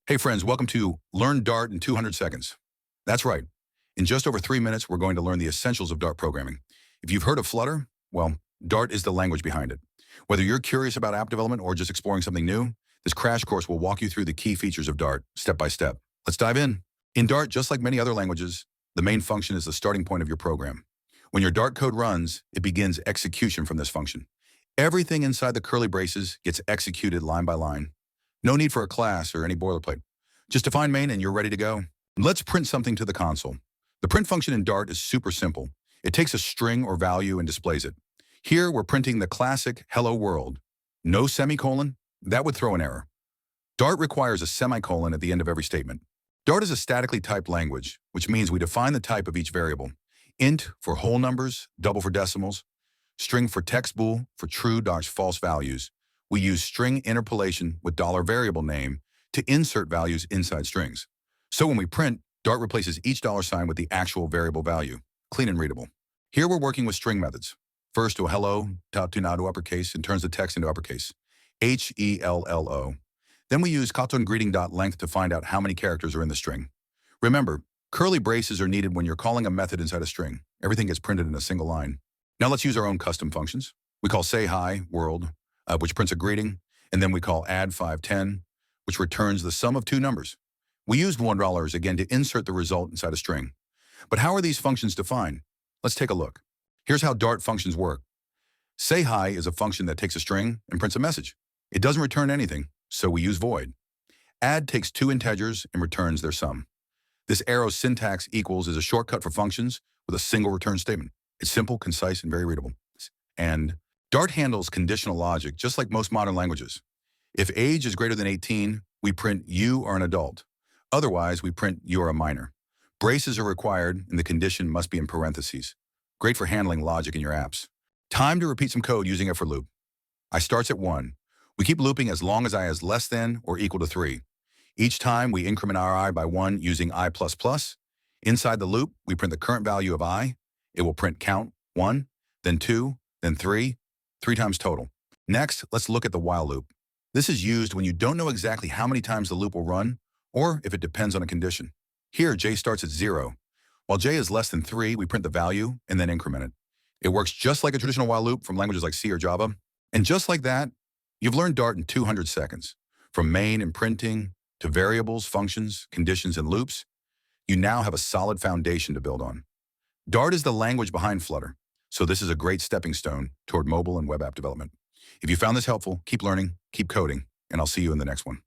Hey friends, welcome to Learn Dart in 200 Seconds. That's right. In just over 3 minutes, we're going to learn the essentials of Dart programming. If you've heard of Flutter, well, Dart is the language behind it. Whether you're curious about app development or just exploring something new, this crash course will walk you through the key features of Dart, step by step. Let's dive in. In Dart, just like many other languages, the main function is the starting point of your program. When your Dart code runs, it begins execution from this function. Everything inside the curly braces gets executed line by line. No need for a class or any boilerplate. Just define main and you're ready to go. Let's print something to the console. The print function in Dart is super simple. It takes a string or value and displays it. Here, we're printing the classic hello world. No semicolon? That would throw an error. Dart requires a semicolon at the end of every statement. Dart is a statically typed language, which means we define the type of each variable. Int for whole numbers, double for decimals, string for text bool for true/false values. We use string interpolation with $variable name to insert values inside strings. So when we print, Dart replaces each $sign with the actual variable value, clean and readable. Here we're working with string methods. First to hello, top to now to uppercase, and turns the text into uppercase. HELLO. Then we use cartoon greeting.length to find out how many characters are in the string. Remember, curly braces are needed when you're calling a method inside a string. Everything gets printed in a single line. Now let's use our own custom functions. We call say hi world, which prints a greeting, and then we call add 510, which returns the sum of two numbers. We used $1 again to insert the result inside a string. But how are these functions defined? Let's take a look. Here's how Dart functions work. Say hi is a function that takes a string and prints a message. It doesn't return anything, so we use void. Add takes two integers and returns their sum. This arrow syntax equals is a shortcut for functions with a single return statement. It's simple, concise, and very readable. And Dart handles conditional logic just like most modern languages. If age is greater than 18, we print you are an adult. Otherwise, we print you are a minor. Braces are required, and the condition must be in parentheses. Great for handling logic in your apps. Time to repeat some code using a for loop. I starts at 1. We keep looping as long as I is less than or equal to 3. Each time, we increment our I by 1 using I++. Inside the loop, we print the current value of I. It will print count 1, then 2, then 3 times total. Next, let's look at the while loop. This is used when you don't know exactly how many times the loop will run, or if it depends on a condition. Here, j starts at 0. While j is less than 3, we print the value and then increment it. It works just like a traditional while loop from languages like C or Java. And just like that, you've learned Dart in 200 seconds. From main and printing to variables, functions, conditions, and loops, you now have a solid foundation to build on. Dart is the language behind Flutter, so this is a great stepping stone toward mobile and web app development. If you found this helpful, keep learning, keep coding, and I'll see you in the next one.